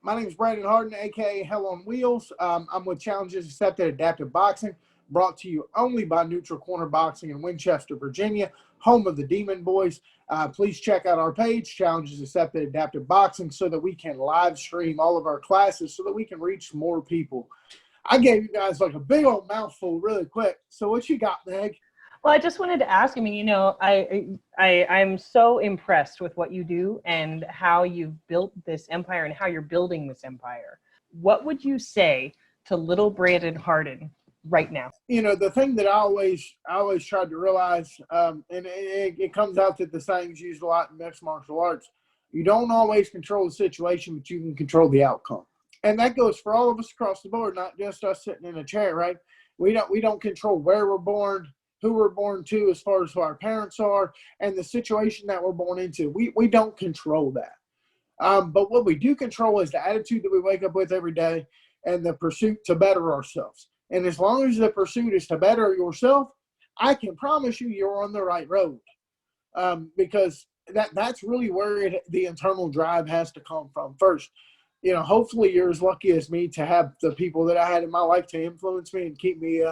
My name is Brandon Harden, a.k.a. Hell on Wheels. I'm with Challenges Accepted Adaptive Boxing, brought to you only by Neutral Corner Boxing in Winchester, Virginia, home of the Demon Boys. Please check out our page, Challenges Accepted Adaptive Boxing, so that we can live stream all of our classes so that we can reach more people. I gave you guys like a big old mouthful really quick. So what you got, Meg? Well, I just wanted to ask, I'm so impressed with what you do and how you've built this empire and how you're building this empire. What would you say to little Brandon Harden right now? The thing that I always tried to realize, and it comes out that the saying's used a lot in mixed martial arts, you don't always control the situation, but you can control the outcome. And that goes for all of us across the board, not just us sitting in a chair, right? We don't control where we're born, who we're born to, as far as who our parents are, and the situation that we're born into. We don't control that. But what we do control is the attitude that we wake up with every day and the pursuit to better ourselves. And as long as the pursuit is to better yourself, I can promise you're on the right road. Because that's really where the internal drive has to come from first. Hopefully you're as lucky as me to have the people that I had in my life to influence me and keep me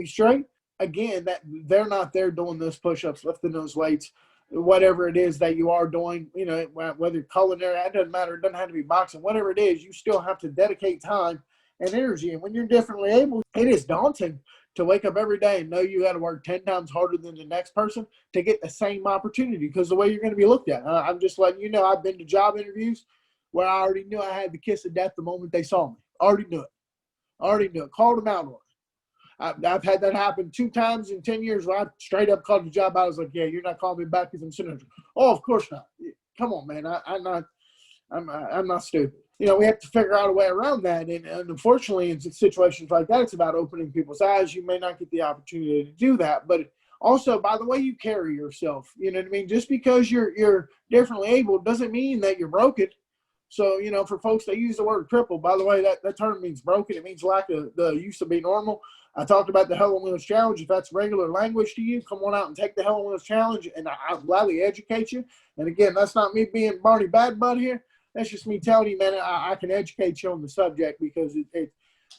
straight. Again, that they're not there doing those push-ups, lifting those weights, whatever it is that you are doing, whether culinary, it doesn't matter. It doesn't have to be boxing. Whatever it is, you still have to dedicate time and energy. And when you're differently able, it is daunting to wake up every day and know you got to work 10 times harder than the next person to get the same opportunity, because the way you're going to be looked at. I'm just letting you know, I've been to job interviews where I already knew I had the kiss of death the moment they saw me. Already knew it. Called them out on it. I've had that happen 2 times in 10 years where I straight up called the job out. I was like, yeah, you're not calling me back because I'm sitting there. Oh, of course not. Come on, man. I'm not stupid. We have to figure out a way around that. And unfortunately, in situations like that, it's about opening people's eyes. You may not get the opportunity to do that, but also by the way you carry yourself, you know what I mean? Just because you're differently able doesn't mean that you're broken. So, for folks that use the word cripple, by the way, that term means broken. It means lack of the use to be normal. I talked about the Hell on Wheels Challenge. If that's regular language to you, come on out and take the Hell on Wheels Challenge, and I'll gladly educate you. And again, that's not me being Barney Bad Bud here. That's just me telling you, man, I can educate you on the subject, because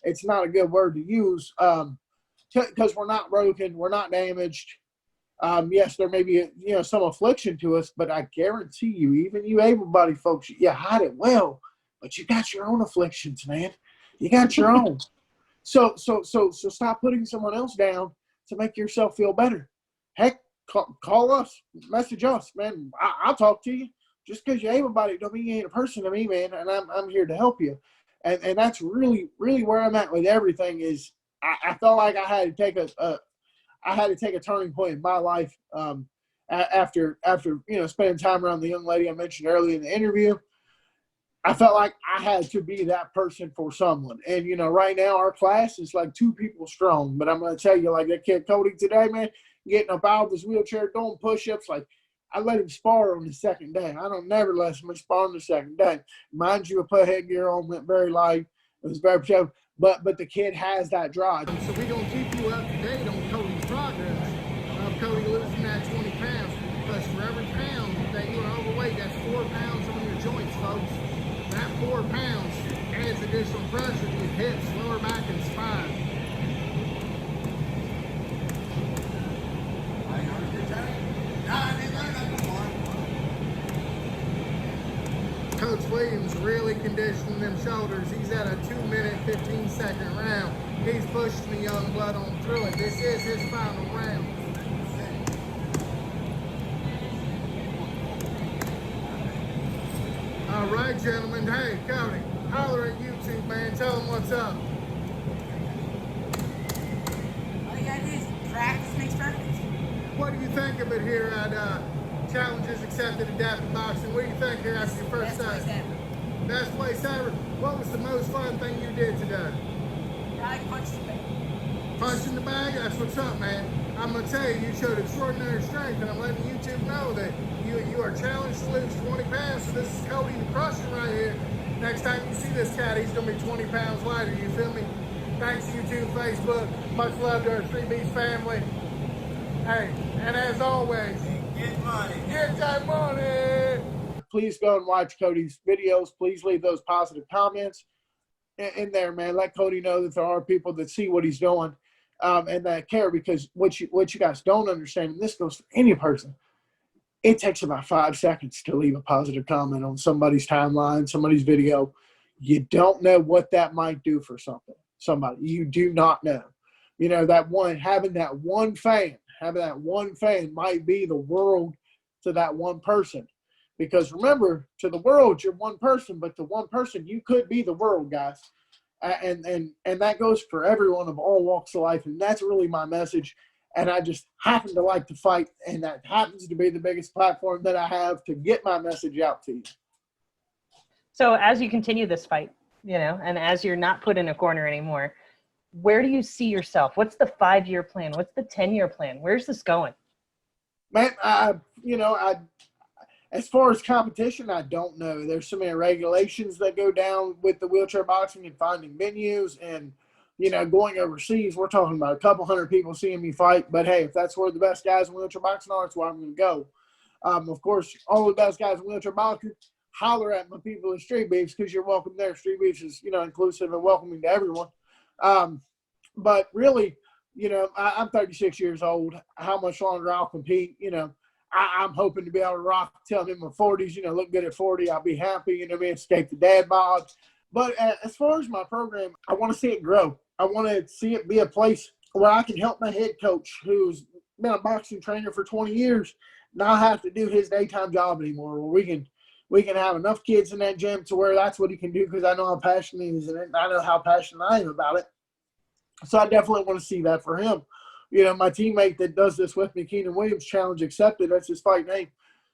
it's not a good word to use, because we're not broken, we're not damaged. Yes, there may be some affliction to us, but I guarantee you, even you able-bodied folks, you hide it well, but you got your own afflictions, man. You got your own. So stop putting someone else down to make yourself feel better. Heck, call us, message us, man. I'll talk to you. Just because you're able-bodied don't mean you ain't a person to me, man. And I'm here to help you. And that's really, really where I'm at with everything. Is I felt like I had to take a turning point in my life after spending time around the young lady I mentioned earlier in the interview. I felt like I had to be that person for someone. And, right now our class is like 2 people strong. But I'm going to tell you, like that kid Cody today, man, getting up out of his wheelchair, doing push-ups. Like, I let him spar on the second day. I don't never let somebody spar on the second day. Mind you, I put headgear on, went very light. It was very protective. But the kid has that drive. So we're going to keep you up to date on Cody's progress of Cody losing that 20 pounds. Because for every pound that you are overweight, that's 4 pounds on your joints, folks. That 4 pounds adds additional pressure to your hips, lower back, and spine. Coach Williams really conditioning them shoulders. He's at a 2-minute, 15-second round. He's pushing the young blood on through it. This is his final round. All right, gentlemen. Hey, Cody, holler at YouTube, man. Tell them what's up. All you gotta do is practice makes perfect. What do you think of it here at Challenges Accepted Adaptive Boxing? What do you think here after your first time? Best place ever. What was the most fun thing you did today? I punched the bag. Punch in the bag? That's what's up, man. I'm going to tell you, you showed extraordinary strength, and I'm letting YouTube know that you are challenged to lose 20 pounds. So this is Cody the Crusher right here. Next time you see this cat, he's going to be 20 pounds lighter. You feel me? Thanks, YouTube, Facebook. Much love to our 3B's family. Hey, and as always, get money. Get that money. please go and watch Cody's videos. Please leave those positive comments in there, man. Let Cody know that there are people that see what he's doing and that care, because what you guys don't understand, and this goes for any person, it takes about 5 seconds to leave a positive comment on somebody's timeline, somebody's video. You don't know what that might do for somebody. You do not know. You know, having that one fan might be the world to that one person. Because remember, to the world, you're one person, but to one person, you could be the world, guys. And that goes for everyone of all walks of life. And that's really my message. And I just happen to like to fight, and that happens to be the biggest platform that I have to get my message out to you. So as you continue this fight, you know, and as you're not put in a corner anymore, where do you see yourself? What's the 5-year plan? What's the 10-year plan? Where's this going? Man, as far as competition, I don't know. There's so many regulations that go down with the wheelchair boxing and finding venues and, you know, going overseas. We're talking about a couple hundred people seeing me fight. But, hey, if that's where the best guys in wheelchair boxing are, that's where I'm going to go. Of course, all the best guys in wheelchair boxing, holler at my people in Street Beefs, because you're welcome there. Street Beefs is, you know, inclusive and welcoming to everyone. But really, you know, I'm 36 years old. How much longer I'll compete, you know, I'm hoping to be able to rock till I'm in my 40s, you know, look good at 40. I'll be happy, you know, escape the dad bod. But as far as my program, I want to see it grow. I want to see it be a place where I can help my head coach, who's been a boxing trainer for 20 years, not have to do his daytime job anymore, where we can have enough kids in that gym to where that's what he can do, because I know how passionate he is in it, and I know how passionate I am about it. So I definitely want to see that for him. You know, my teammate that does this with me, Keenan Williams, challenge accepted. That's his fight name.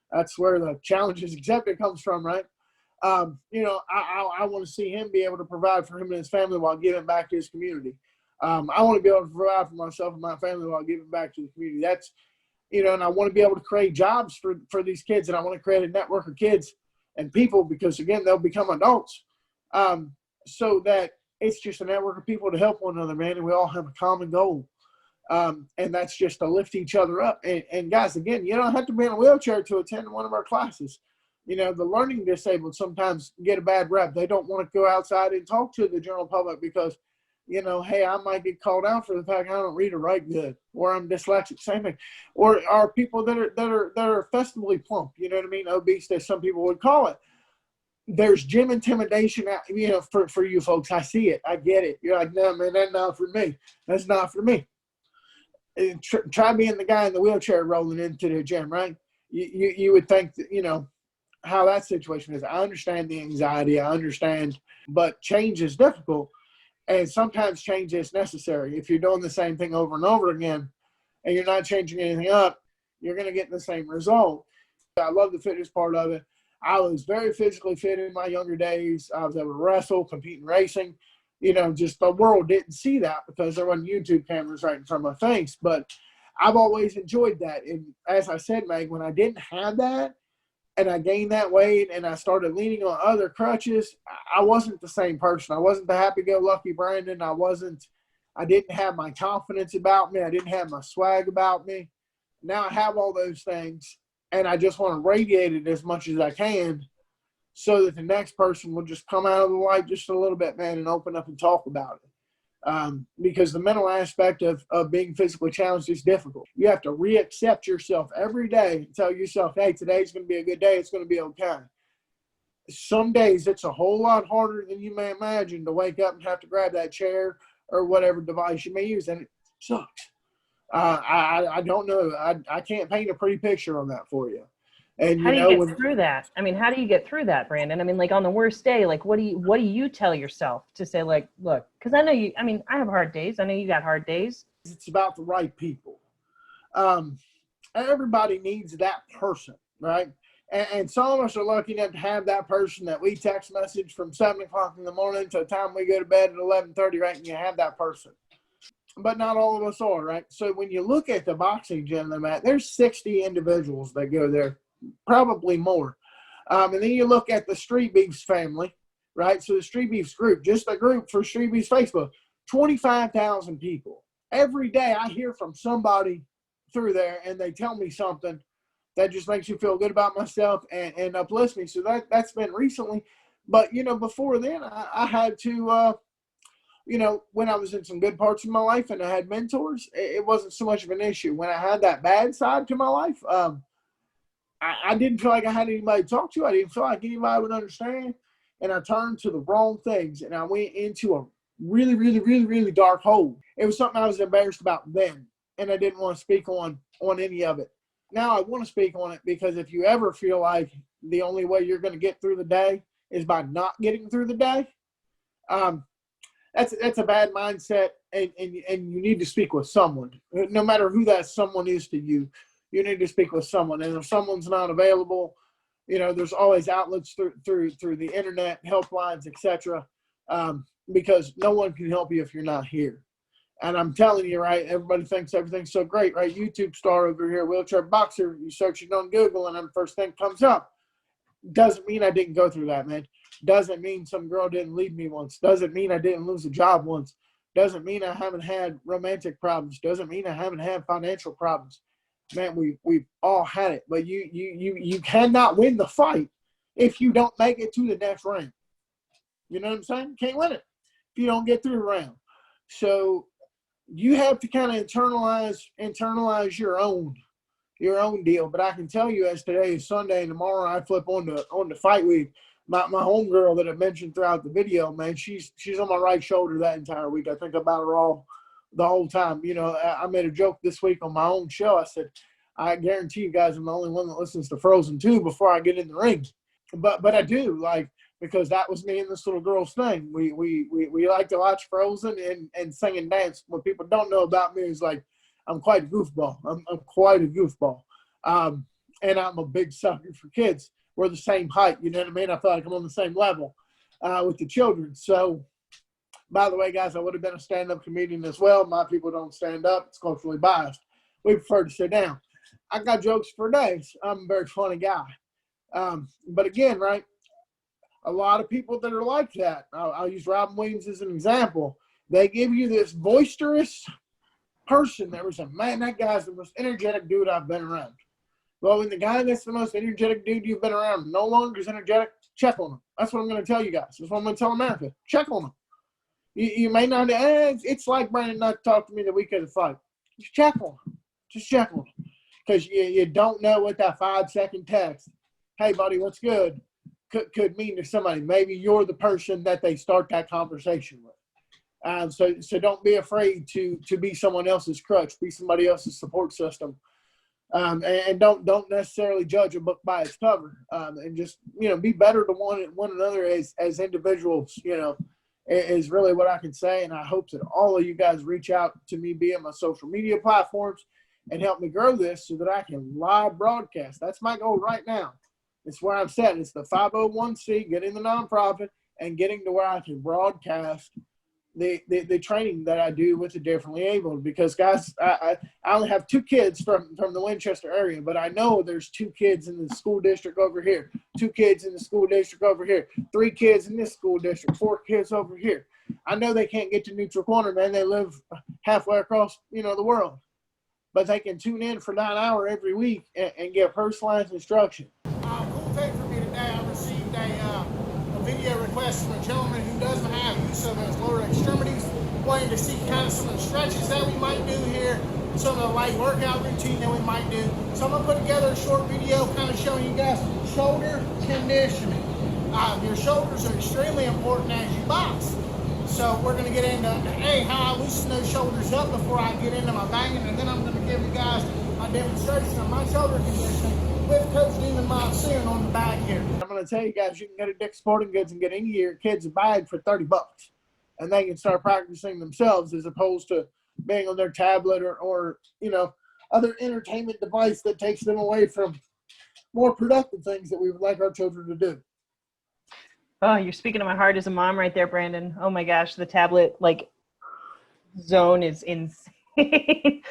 That's where the challenge is accepted comes from, right? You know, I want to see him be able to provide for him and his family while giving back to his community. I want to be able to provide for myself and my family while giving back to the community. That's, you know, and I want to be able to create jobs for these kids, and I want to create a network of kids and people, because, again, they'll become adults, so that it's just a network of people to help one another, man, and we all have a common goal. And that's just to lift each other up. And guys, again, you don't have to be in a wheelchair to attend one of our classes. You know, the learning disabled sometimes get a bad rep. They don't want to go outside and talk to the general public because, you know, hey, I might get called out for the fact I don't read or write good, or I'm dyslexic, same thing. Or are people that are festively plump, you know what I mean, obese, as some people would call it. There's gym intimidation, you know, for you folks. I see it. I get it. You're like, no, man, that's not for me. That's not for me. Try being the guy in the wheelchair rolling into the gym, right? You would think that, you know, how that situation is. I understand the anxiety. I understand, but change is difficult, and sometimes change is necessary. If you're doing the same thing over and over again and you're not changing anything up, you're going to get the same result. I love the fitness part of it. I was very physically fit in my younger days. I was able to wrestle, compete in racing. You know, just the world didn't see that because there wasn't YouTube cameras right in front of my face. But I've always enjoyed that. And as I said, Meg, when I didn't have that and I gained that weight and I started leaning on other crutches, I wasn't the same person. I wasn't the happy-go-lucky Brandon. I didn't have my confidence about me. I didn't have my swag about me. Now I have all those things, and I just want to radiate it as much as I can, so that the next person will just come out of the light just a little bit, man, and open up and talk about it. Because the mental aspect of being physically challenged is difficult. You have to re-accept yourself every day and tell yourself, hey, today's going to be a good day. It's going to be okay. Some days it's a whole lot harder than you may imagine to wake up and have to grab that chair or whatever device you may use, and it sucks. I don't know. I can't paint a pretty picture on that for you. And how do you get through that? I mean, how do you get through that, Brandon? I mean, like on the worst day, like what do you tell yourself to say, like, look, because I know you, I mean, I have hard days. I know you got hard days. It's about the right people. Everybody needs that person, right? And some of us are lucky enough to have that person that we text message from 7 o'clock in the morning to the time we go to bed at 11:30, right? And you have that person. But not all of us are, right? So when you look at the boxing gym, there's 60 individuals that go there. Probably more. And then you look at the Street Beefs family, right? So the Street Beefs group, just a group for Street Beefs Facebook, 25,000 people. Every day I hear from somebody through there and they tell me something that just makes me feel good about myself and uplifts me. So that's been recently. But, before then, I had to, when I was in some good parts of my life and I had mentors, it wasn't so much of an issue. When I had that bad side to my life, I didn't feel like I had anybody to talk to. I didn't feel like anybody would understand. And I turned to the wrong things. And I went into a really, really, really, really dark hole. It was something I was embarrassed about then. And I didn't want to speak on any of it. Now I want to speak on it because if you ever feel like the only way you're going to get through the day is by not getting through the day, that's a bad mindset, and you need to speak with someone. No matter who that someone is to you, you need to speak with someone. And if someone's not available, there's always outlets through the internet, helplines, etc. Because no one can help you if you're not here. And I'm telling you, right, everybody thinks everything's so great, right? YouTube star over here, wheelchair boxer, you search it on Google, and then the first thing comes up. Doesn't mean I didn't go through that, man. Doesn't mean some girl didn't leave me once. Doesn't mean I didn't lose a job once. Doesn't mean I haven't had romantic problems. Doesn't mean I haven't had financial problems. Man, we've all had it. But you cannot win the fight if you don't make it to the next round. You know what I'm saying? Can't win it if you don't get through the round. So you have to kind of internalize your own deal. But I can tell you, as today is Sunday and tomorrow I flip on the fight week. My homegirl that I mentioned throughout the video, man, she's on my right shoulder that entire week. I think about her all the whole time. I made a joke this week on my own show. I said, I guarantee you guys I'm the only one that listens to Frozen 2 before I get in the ring. But I do, because that was me and this little girl's thing. We like to watch Frozen and sing and dance. What people don't know about me is I'm quite a goofball. I'm quite a goofball. And I'm a big sucker for kids. We're the same height, you know what I mean? I feel like I'm on the same level with the children. So, by the way, guys, I would have been a stand-up comedian as well. My people don't stand up. It's culturally biased. We prefer to sit down. I got jokes for days. I'm a very funny guy. But again, right, a lot of people that are like that, I'll use Robin Williams as an example. They give you this boisterous person that was man, that guy's the most energetic dude I've been around. Well, when the guy that's the most energetic dude you've been around no longer is energetic, check on him. That's what I'm going to tell you guys. That's what I'm going to tell America. Check on him. You may not, it's like Brandon not talked to me the week of the fight. Just check on him. Just check on him. Because you don't know what that 5-second text, hey, buddy, what's good, could mean to somebody. Maybe you're the person that they start that conversation with. So don't be afraid to be someone else's crutch. Be somebody else's support system. And don't necessarily judge a book by its cover. And just, be better to one another as individuals, is really what I can say. And I hope that all of you guys reach out to me via my social media platforms and help me grow this so that I can live broadcast. That's my goal right now. It's where I'm set. It's the 501c, getting the nonprofit and getting to where I can broadcast the training that I do with the differently abled. Because, guys, I only have 2 kids from the Winchester area, but I know there's 2 kids in the school district over here, 2 kids in the school district over here, 3 kids in this school district, 4 kids over here. I know they can't get to Neutral Corner, man. They live halfway across, the world. But they can tune in for that hour every week and get personalized instruction. Cool thing for me today, I received a video request from a gentleman who doesn't have use of his lower extremities, wanting to see kind of some of the stretches that we might do here, some of the light workout routine that we might do. So I'm going to put together a short video kind of showing you guys shoulder conditioning. Your shoulders are extremely important as you box. So we're going to get into, how I loosen those shoulders up before I get into my banging, and then I'm going to give you guys a demonstration of my shoulder conditioning with Coach Demon Monsoon on the bag here. I'm going to tell you guys, you can go to Dick's Sporting Goods and get any of your kids a bag for $30, and they can start practicing themselves as opposed to being on their tablet or other entertainment device that takes them away from more productive things that we would like our children to do. Oh, you're speaking to my heart as a mom right there, Brandon. Oh my gosh, the tablet zone is insane. It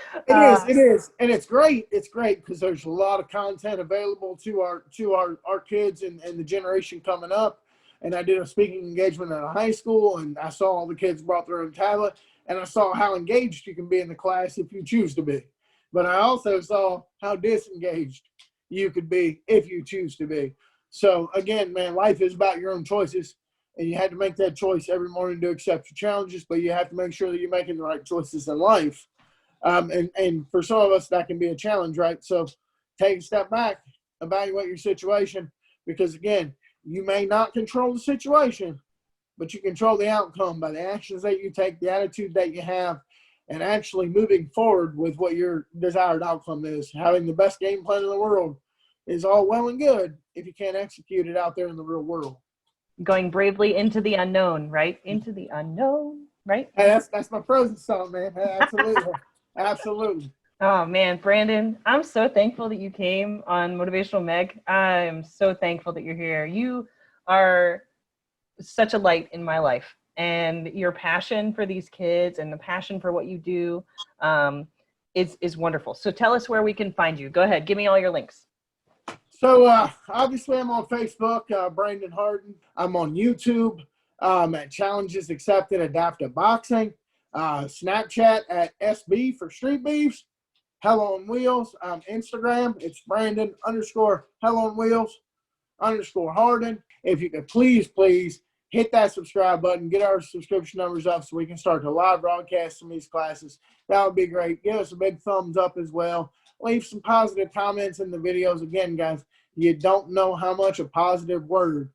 is. And it's great. It's great because there's a lot of content available to our kids and the generation coming up. And I did a speaking engagement at a high school, and I saw all the kids brought their own tablet, and I saw how engaged you can be in the class if you choose to be. But I also saw how disengaged you could be if you choose to be. So again, man, life is about your own choices, and you had to make that choice every morning to accept your challenges, but you have to make sure that you're making the right choices in life. And for some of us, that can be a challenge, right? So take a step back, evaluate your situation, because again, you may not control the situation, but you control the outcome by the actions that you take, the attitude that you have, and actually moving forward with what your desired outcome is. Having the best game plan in the world is all well and good if you can't execute it out there in the real world. Going bravely into the unknown, right? Into the unknown, right? Hey, that's my Frozen song, man. Absolutely. Absolutely. Oh man, Brandon, I'm so thankful that you came on Motivational Meg. I'm so thankful that you're here. You are such a light in my life, and your passion for these kids and the passion for what you do is wonderful. So tell us where we can find you. Go ahead, give me all your links. So obviously I'm on Facebook, Brandon Harden. I'm on YouTube at Challenges Accepted Adaptive Boxing. Snapchat at SB for Street Beefs. Hell on Wheels. Instagram, it's Brandon _Hell on Wheels _Harden. If you could please hit that subscribe button, get our subscription numbers up so we can start to live broadcast some of these classes. That would be great. Give us a big thumbs up as well. Leave some positive comments in the videos. Again, guys, you don't know how much a positive word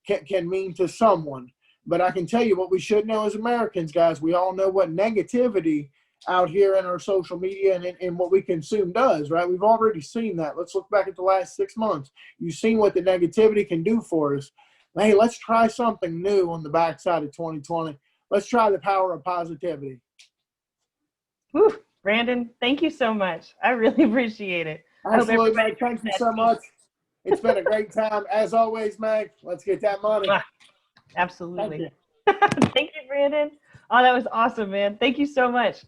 can mean to someone. But I can tell you what we should know as Americans, guys. We all know what negativity out here in our social media and what we consume does, right? We've already seen that. Let's look back at the last 6 months. You've seen what the negativity can do for us. Hey, let's try something new on the backside of 2020. Let's try the power of positivity. Whew, Brandon, thank you so much. I really appreciate it. Absolutely, Meg. Thank you so much. It's been a great time. As always, Meg, let's get that money. Absolutely. Thank you. Thank you, Brandon. Oh, that was awesome, man. Thank you so much.